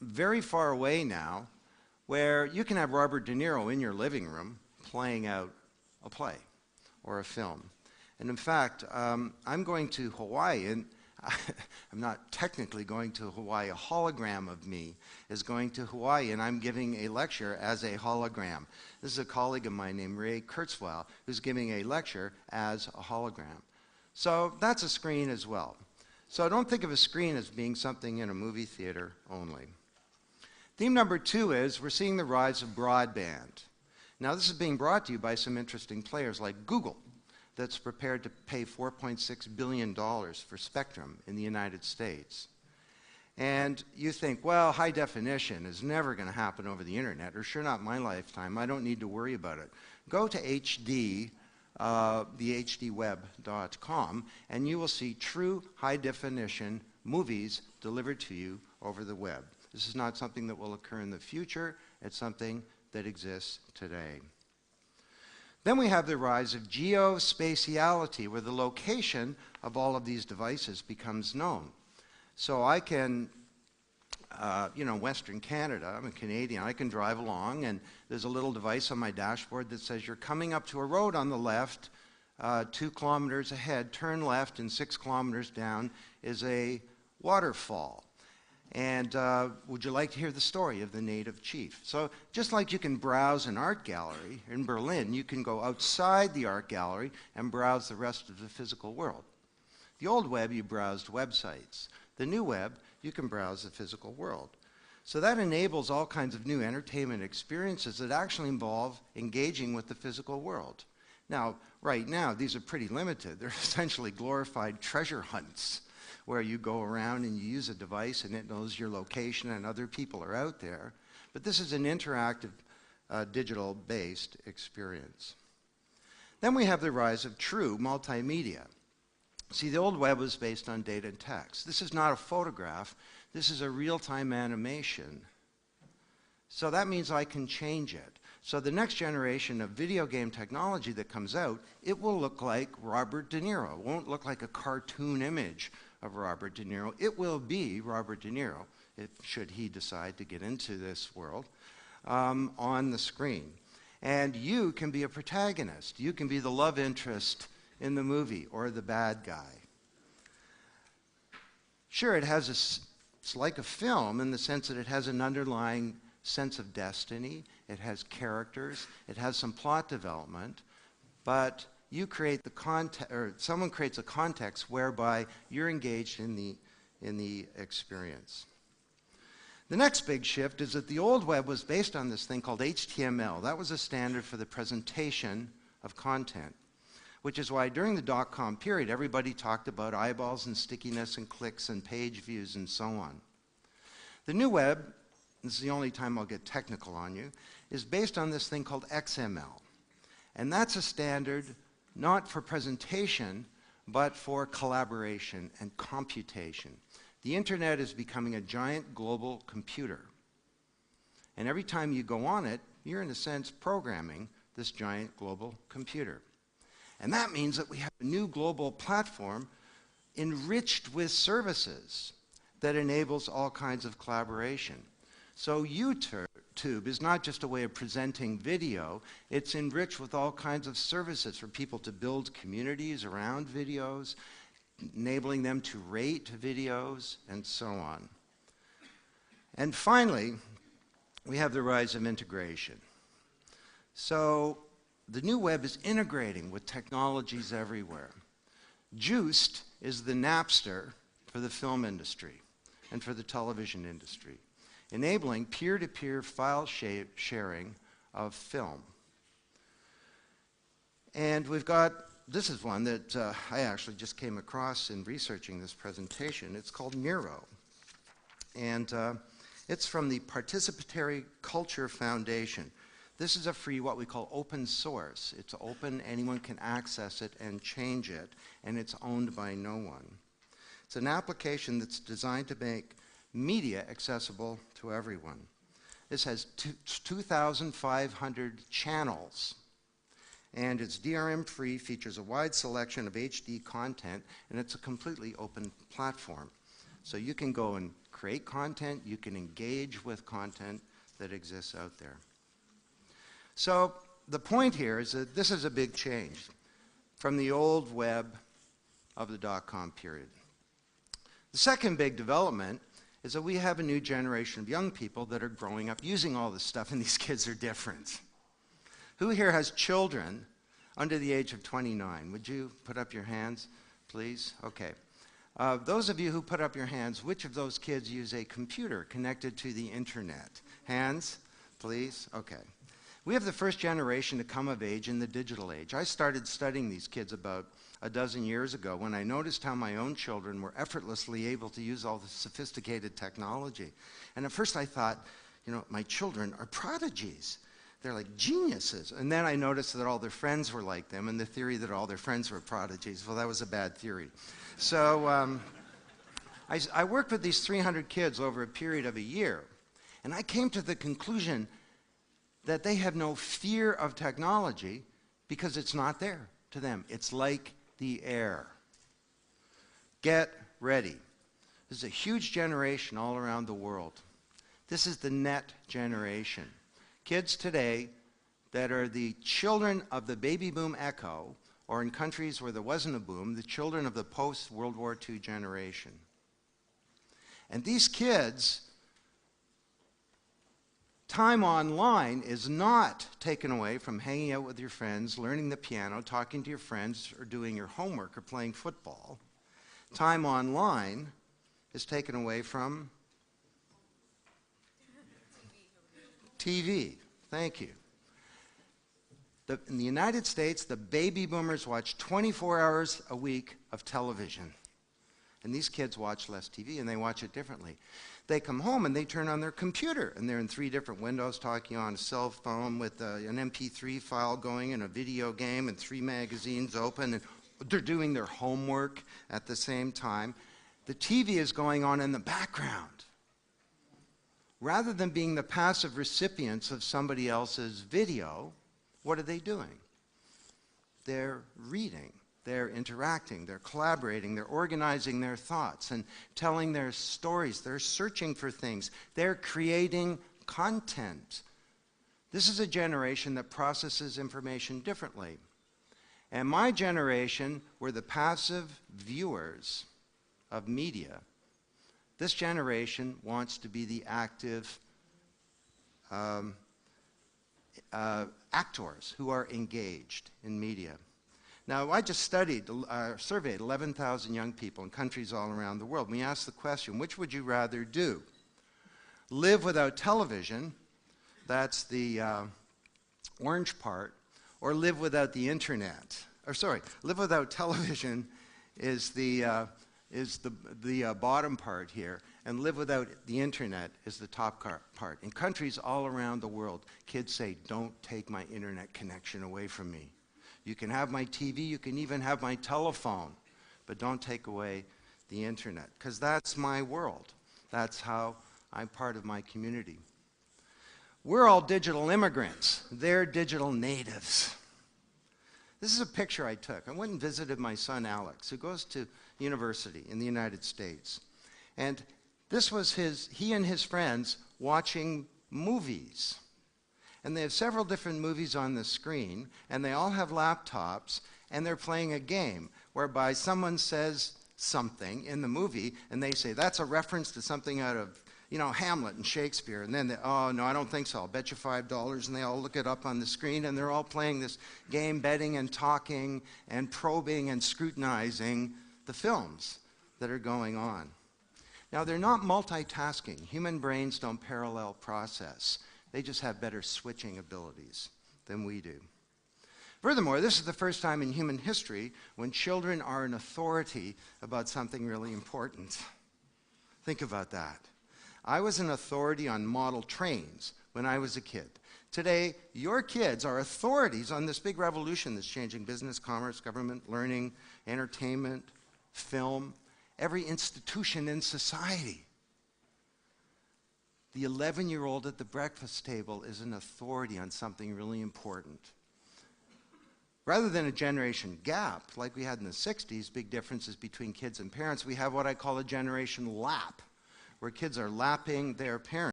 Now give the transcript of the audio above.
very far away now where you can have Robert De Niro in your living room playing out a play or a film. And in fact, I'm going to Hawaii, and I'm not technically going to Hawaii. A hologram of me is going to Hawaii, and I'm giving a lecture as a hologram. This is a colleague of mine named Ray Kurzweil who's giving a lecture as a hologram. So that's a screen as well. So don't think of a screen as being something in a movie theater only. Theme number 2 is we're seeing the rise of broadband. Now this is being brought to you by some interesting players like Google, that's prepared to pay $4.6 billion for spectrum in the United States. And you think, well, high definition is never going to happen over the internet, or sure not in my lifetime. I don't need to worry about it. Go to HD, the hdweb.com, and you will see true high definition movies delivered to you over the web. This is not something that will occur in the future. It's something that exists today. Then we have the rise of geospatiality, where the location of all of these devices becomes known. So I can, Western Canada, I'm a Canadian, I can drive along and there's a little device on my dashboard that says you're coming up to a road on the left, 2 kilometers ahead, turn left, and 6 kilometers down is a waterfall. And would you like to hear the story of the native chief? So just like you can browse an art gallery in Berlin, you can go outside the art gallery and browse the rest of the physical world. The old web, you browsed websites. The new web, you can browse the physical world. So that enables all kinds of new entertainment experiences that actually involve engaging with the physical world. Now, right now, these are pretty limited. They're essentially glorified treasure hunts, where you go around and you use a device and it knows your location and other people are out there. But this is an interactive, digital-based experience. Then we have the rise of true multimedia. See, the old web was based on data and text. This is not a photograph. This is a real-time animation. So that means I can change it. So the next generation of video game technology that comes out, it will look like Robert De Niro. It won't look like a cartoon image of Robert De Niro. It will be Robert De Niro, should he decide to get into this world, on the screen. And you can be a protagonist. You can be the love interest in the movie or the bad guy. Sure, it's like a film in the sense that it has an underlying sense of destiny, it has characters, it has some plot development, but you create the context, or someone creates a context whereby you're engaged in the experience. The next big shift is that the old web was based on this thing called HTML. That was a standard for the presentation of content, which is why during the dot-com period, everybody talked about eyeballs and stickiness and clicks and page views and so on. The new web, this is the only time I'll get technical on you, is based on this thing called XML. And that's a standard not for presentation, but for collaboration and computation. The internet is becoming a giant global computer. And every time you go on it, you're in a sense programming this giant global computer. And that means that we have a new global platform enriched with services that enables all kinds of collaboration. So YouTube is not just a way of presenting video, it's enriched with all kinds of services for people to build communities around videos, enabling them to rate videos, and so on. And finally, we have the rise of integration. So the new web is integrating with technologies everywhere. Juiced is the Napster for the film industry and for the television industry, enabling peer-to-peer file sharing of film. And we've got, this is one that I actually just came across in researching this presentation. It's called Nero. And it's from the Participatory Culture Foundation. This is a free, what we call open source. It's open, anyone can access it and change it, and it's owned by no one. It's an application that's designed to make media accessible to everyone. This has 2,500 channels, and it's DRM-free, features a wide selection of HD content, and it's a completely open platform. So you can go and create content, you can engage with content that exists out there. So the point here is that this is a big change from the old web of the dot-com period. The second big development is that we have a new generation of young people that are growing up using all this stuff, and these kids are different. Who here has children under the age of 29? Would you put up your hands, please? Okay. Those of you who put up your hands, which of those kids use a computer connected to the internet? Hands, please? Okay. We have the first generation to come of age in the digital age. I started studying these kids about a dozen years ago when I noticed how my own children were effortlessly able to use all this sophisticated technology. And at first I thought, you know, my children are prodigies. They're like geniuses. And then I noticed that all their friends were like them, and the theory that all their friends were prodigies, well, that was a bad theory. So I worked with these 300 kids over a period of a year, and I came to the conclusion that they have no fear of technology because it's not there to them. It's like the air. Get ready. This is a huge generation all around the world. This is the net generation. Kids today that are the children of the baby boom echo, or in countries where there wasn't a boom, the children of the post-World War II generation. And these kids, time online is not taken away from hanging out with your friends, learning the piano, talking to your friends, or doing your homework, or playing football. Time online is taken away from TV. Thank you. In the United States, the baby boomers watch 24 hours a week of television. And these kids watch less TV, and they watch it differently. They come home and they turn on their computer, and they're in 3 different windows talking on a cell phone with an MP3 file going and a video game and 3 magazines open, and they're doing their homework at the same time. The TV is going on in the background. Rather than being the passive recipients of somebody else's video, what are they doing? They're reading. They're interacting, they're collaborating, they're organizing their thoughts and telling their stories. They're searching for things. They're creating content. This is a generation that processes information differently. And my generation were the passive viewers of media. This generation wants to be the active actors who are engaged in media. Now, I just surveyed 11,000 young people in countries all around the world. We asked the question, which would you rather do? Live without television, that's the orange part, or live without the internet? Or sorry, live without television is the bottom part here, and live without the internet is the top part. In countries all around the world, kids say, don't take my internet connection away from me. You can have my TV, you can even have my telephone, but don't take away the internet, because that's my world. That's how I'm part of my community. We're all digital immigrants. They're digital natives. This is a picture I took. I went and visited my son Alex, who goes to university in the United States. And this was he and his friends watching movies. And they have several different movies on the screen, and they all have laptops, and they're playing a game whereby someone says something in the movie, and they say, that's a reference to something out of, you know, Hamlet and Shakespeare. And then they, oh, no, I don't think so. I'll bet you $5. And they all look it up on the screen, and they're all playing this game, betting and talking and probing and scrutinizing the films that are going on. Now, they're not multitasking. Human brains don't parallel process. They just have better switching abilities than we do. Furthermore, this is the first time in human history when children are an authority about something really important. Think about that. I was an authority on model trains when I was a kid. Today, your kids are authorities on this big revolution that's changing business, commerce, government, learning, entertainment, film, every institution in society. The 11-year-old at the breakfast table is an authority on something really important. Rather than a generation gap, like we had in the 60s, big differences between kids and parents, we have what I call a generation lap, where kids are lapping their parents.